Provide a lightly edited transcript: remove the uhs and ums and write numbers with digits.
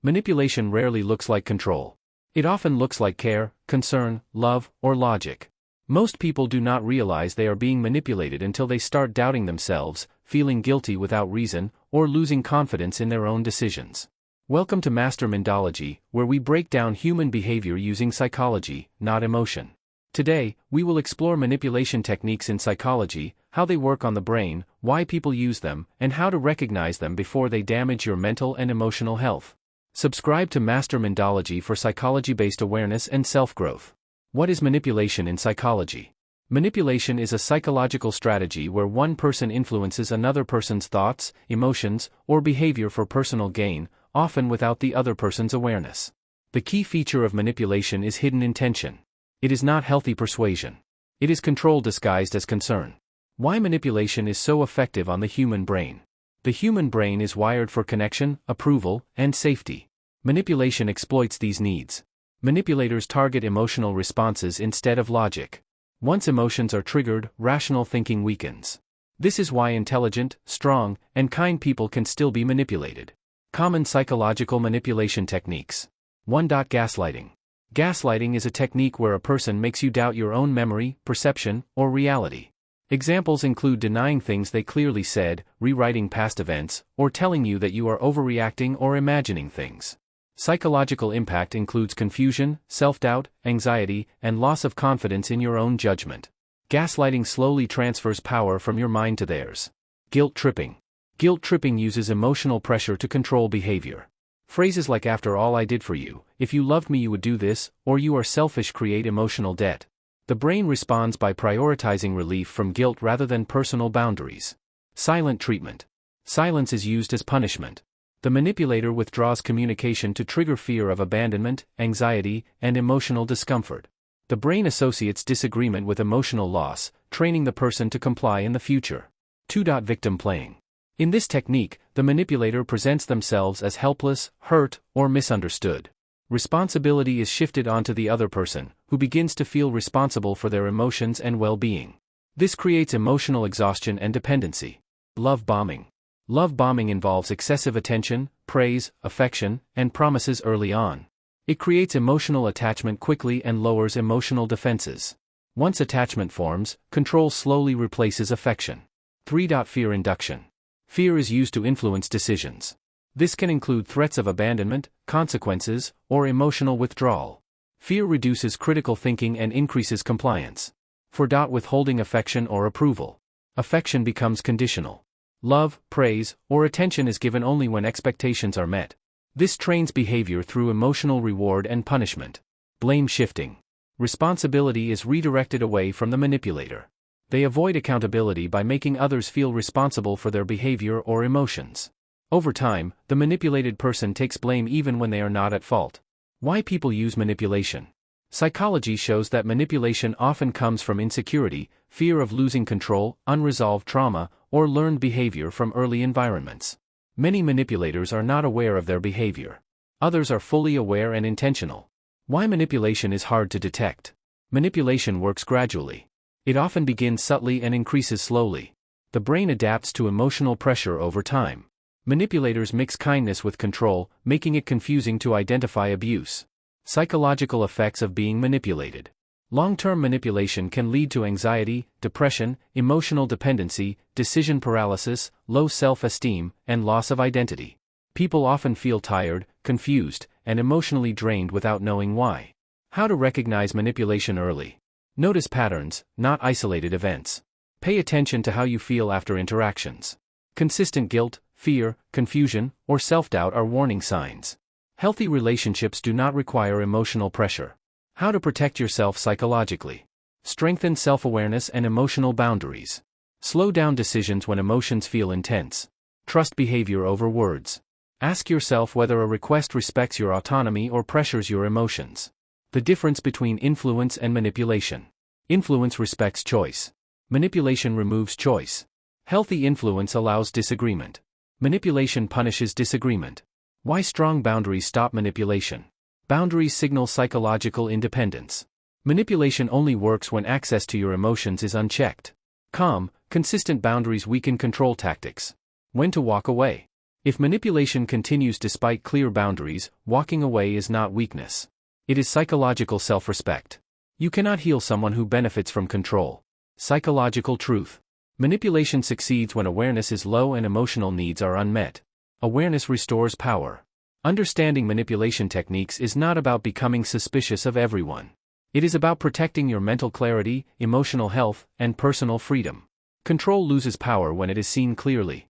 Manipulation rarely looks like control. It often looks like care, concern, love, or logic. Most people do not realize they are being manipulated until they start doubting themselves, feeling guilty without reason, or losing confidence in their own decisions. Welcome to Master Mindology, where we break down human behavior using psychology, not emotion. Today, we will explore manipulation techniques in psychology, how they work on the brain, why people use them, and how to recognize them before they damage your mental and emotional health. Subscribe to Master Mindology for psychology-based awareness and self-growth. What is manipulation in psychology? Manipulation is a psychological strategy where one person influences another person's thoughts, emotions, or behavior for personal gain, often without the other person's awareness. The key feature of manipulation is hidden intention. It is not healthy persuasion. It is control disguised as concern. Why manipulation is so effective on the human brain? The human brain is wired for connection, approval, and safety. Manipulation exploits these needs. Manipulators target emotional responses instead of logic. Once emotions are triggered, rational thinking weakens. This is why intelligent, strong, and kind people can still be manipulated. Common psychological manipulation techniques. 1. Gaslighting. Gaslighting is a technique where a person makes you doubt your own memory, perception, or reality. Examples include denying things they clearly said, rewriting past events, or telling you that you are overreacting or imagining things. Psychological impact includes confusion, self-doubt, anxiety, and loss of confidence in your own judgment. Gaslighting slowly transfers power from your mind to theirs. Guilt tripping. Guilt tripping uses emotional pressure to control behavior. Phrases like "after all I did for you," "if you loved me you would do this," or "you are selfish" create emotional debt. The brain responds by prioritizing relief from guilt rather than personal boundaries. Silent treatment. Silence is used as punishment. The manipulator withdraws communication to trigger fear of abandonment, anxiety, and emotional discomfort. The brain associates disagreement with emotional loss, training the person to comply in the future. 2. Victim playing. In this technique, the manipulator presents themselves as helpless, hurt, or misunderstood. Responsibility is shifted onto the other person, who begins to feel responsible for their emotions and well-being. This creates emotional exhaustion and dependency. Love bombing. Love bombing involves excessive attention, praise, affection, and promises early on. It creates emotional attachment quickly and lowers emotional defenses. Once attachment forms, control slowly replaces affection. 3. Fear induction. Fear is used to influence decisions. This can include threats of abandonment, consequences, or emotional withdrawal. Fear reduces critical thinking and increases compliance. 4. Withholding affection or approval. Affection becomes conditional. Love, praise, or attention is given only when expectations are met. This trains behavior through emotional reward and punishment. Blame shifting. Responsibility is redirected away from the manipulator. They avoid accountability by making others feel responsible for their behavior or emotions. Over time, the manipulated person takes blame even when they are not at fault. Why people use manipulation? Psychology shows that manipulation often comes from insecurity, fear of losing control, unresolved trauma, or learned behavior from early environments. Many manipulators are not aware of their behavior. Others are fully aware and intentional. Why manipulation is hard to detect? Manipulation works gradually. It often begins subtly and increases slowly. The brain adapts to emotional pressure over time. Manipulators mix kindness with control, making it confusing to identify abuse. Psychological effects of being manipulated. Long-term manipulation can lead to anxiety, depression, emotional dependency, decision paralysis, low self-esteem, and loss of identity. People often feel tired, confused, and emotionally drained without knowing why. How to recognize manipulation early. Notice patterns, not isolated events. Pay attention to how you feel after interactions. Consistent guilt, fear, confusion, or self-doubt are warning signs. Healthy relationships do not require emotional pressure. How to protect yourself psychologically. Strengthen self-awareness and emotional boundaries. Slow down decisions when emotions feel intense. Trust behavior over words. Ask yourself whether a request respects your autonomy or pressures your emotions. The difference between influence and manipulation. Influence respects choice. Manipulation removes choice. Healthy influence allows disagreement. Manipulation punishes disagreement. Why strong boundaries stop manipulation? Boundaries signal psychological independence. Manipulation only works when access to your emotions is unchecked. Calm, consistent boundaries weaken control tactics. When to walk away. If manipulation continues despite clear boundaries, walking away is not weakness. It is psychological self-respect. You cannot heal someone who benefits from control. Psychological truth. Manipulation succeeds when awareness is low and emotional needs are unmet. Awareness restores power. Understanding manipulation techniques is not about becoming suspicious of everyone. It is about protecting your mental clarity, emotional health, and personal freedom. Control loses power when it is seen clearly.